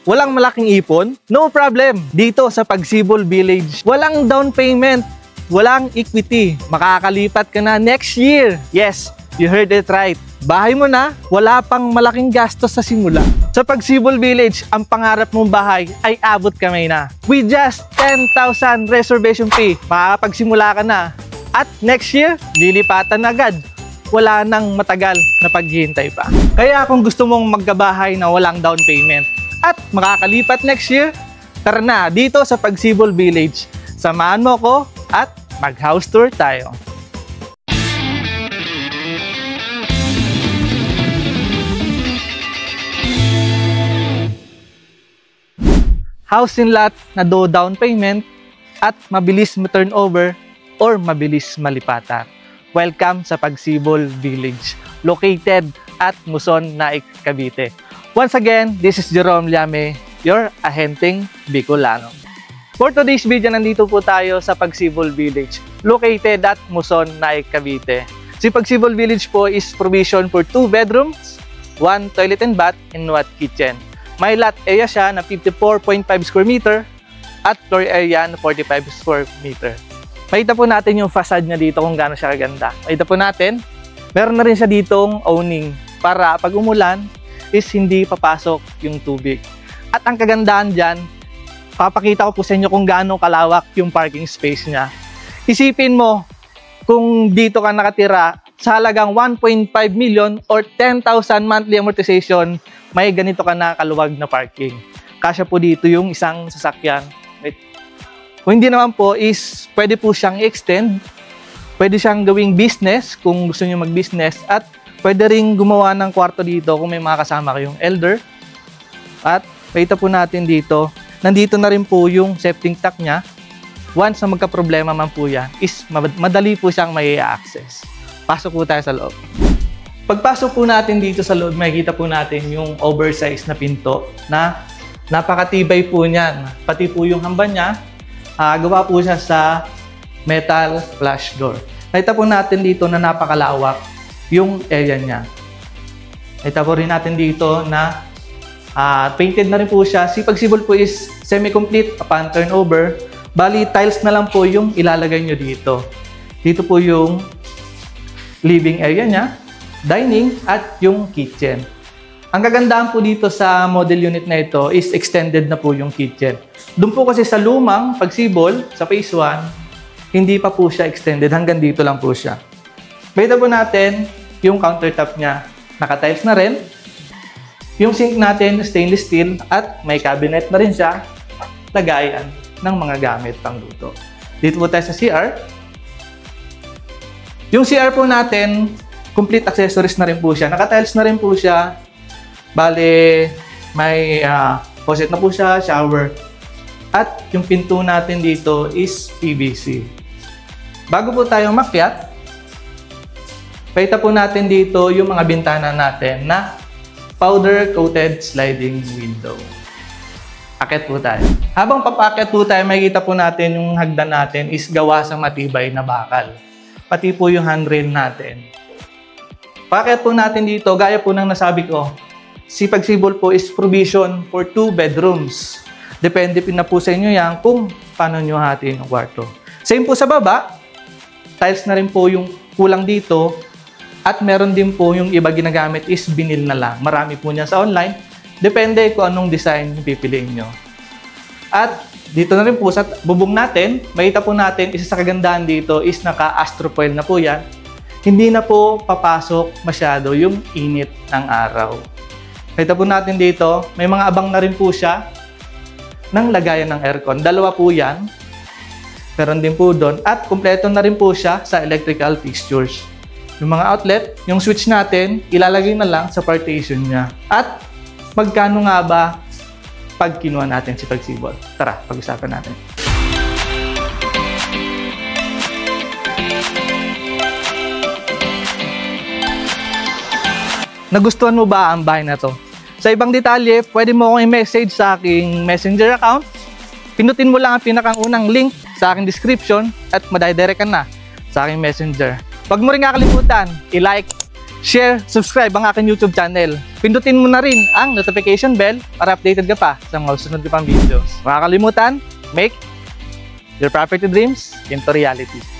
Walang malaking ipon? No problem. Dito sa Pagsibol Village, walang down payment, walang equity. Makakalipat ka na next year. Yes, you heard it right. Bahay mo na, wala pang malaking gastos sa simula. Sa Pagsibol Village, ang pangarap mong bahay ay abot kamay na. With just 10,000 reservation fee, makakapagsimula ka na. At next year, lilipatan agad. Wala nang matagal na paghihintay pa. Kaya kung gusto mong magkabahay na walang down payment at makakalipat next year, tara na dito sa Pagsibol Village. Samahan mo ko at mag-house tour tayo. Housing lot na do down payment at mabilis ma-turnover or mabilis malipatan. Welcome sa Pagsibol Village, located at Muson, Naik, Cavite. Once again, this is Jerome Llame, your ahenteng Bicolano. For today's video, nandito po tayo sa Pagsibol Village, located at Muson, Naik, Cavite. Si Pagsibol Village po is provision for 2 bedrooms, 1 toilet and bath, and 1 kitchen. May lot area siya na 54.5 square meter at floor area na 45 square meter. Makita po natin yung facade niya dito kung gaano siya kaganda. Makita po natin, meron na rin siya ditong awning para pag umulan is hindi papasok yung tubig. At ang kagandahan dyan, papakita ko po sa inyo kung gaano kalawak yung parking space niya. Isipin mo, kung dito ka nakatira sa halagang 1.5 million or 10,000 monthly amortization, may ganito ka na kaluwag na parking. Kasya po dito yung isang sasakyan. Wait. Kung hindi naman po is pwede po siyang extend, pwede siyang gawing business kung gusto niyo mag-business, at pwede ring gumawa ng kwarto dito kung may mga kasama kayong elder. At makita po natin dito, nandito na rin po yung septic tank niya. Once na magka-problema man po yan, is madali po siyang may access. Pasok po tayo sa loob. Pagpasok po natin dito sa loob, makikita po natin yung oversized na pinto na napakatibay po niyan. Pati po yung hamba niya, gawa po siya sa metal flush door. Nakita po natin dito na napakalawak yung area niya. Nakita po rin natin dito na painted na rin po siya. Si Pagsibol po is semi-complete upon turnover. Bali, tiles na lang po yung ilalagay nyo dito. Dito po yung living area niya, dining, at yung kitchen. Ang kagandahan po dito sa model unit na ito is extended na po yung kitchen. Doon po kasi sa lumang Pagsibol, sa phase 1, hindi pa po siya extended. Hanggang dito lang po siya. Makita po natin yung countertop niya. Naka-tiles na rin. Yung sink natin, stainless steel, at may cabinet na rin siya. Lagayan ng mga gamit pang luto. Dito po tayo sa CR. Yung CR po natin, complete accessories na rin po siya. Naka-tiles na rin po siya. Bale, may faucet na po siya, shower. At yung pinto natin dito is PVC. Bago po tayo makyat, pakita po natin dito yung mga bintana natin na powder-coated sliding window. Akyat po tayo. Habang papakyat po tayo, makikita po natin yung hagdan natin is gawa sa matibay na bakal. Pati po yung handrail natin. Pakyat po natin dito, gaya po ng nasabi ko, si Pagsibol po is provision for 2 bedrooms. Depende na po sa inyo yan kung paano nyo hatiin yung kwarto. Same po sa baba, tiles na rin po yung kulang dito, at meron din po yung iba ginagamit is binil na lang. Marami po niya sa online. Depende kung anong design pipiliin nyo. At dito na rin po sa bubong natin, makita po natin, isa sa kagandahan dito is naka-astrofoil na po yan. Hindi na po papasok masyado yung init ng araw. Makita po natin dito, may mga abang na rin po siya ng lagayan ng aircon. Dalawa po yan. Meron din po doon. At kumpleto na rin po siya sa electrical fixtures. Yung mga outlet, yung switch natin, ilalagay na lang sa partition niya. At magkano nga ba pag kinuha natin si Pagsibol? Tara, pag-usapan natin. Nagustuhan mo ba ang bahay na to? Sa ibang detalye, pwede mo akong i-message sa aking messenger account. Pinutin mo lang ang pinakaunang link sa aking description at madidirect ka na sa aking messenger. Huwag mo rin kakalimutan i-like, share, subscribe ang aking YouTube channel. Pindutin mo na rin ang notification bell para updated ka pa sa mga susunod ko pang videos. Huwag kalimutan, make your property dreams into reality.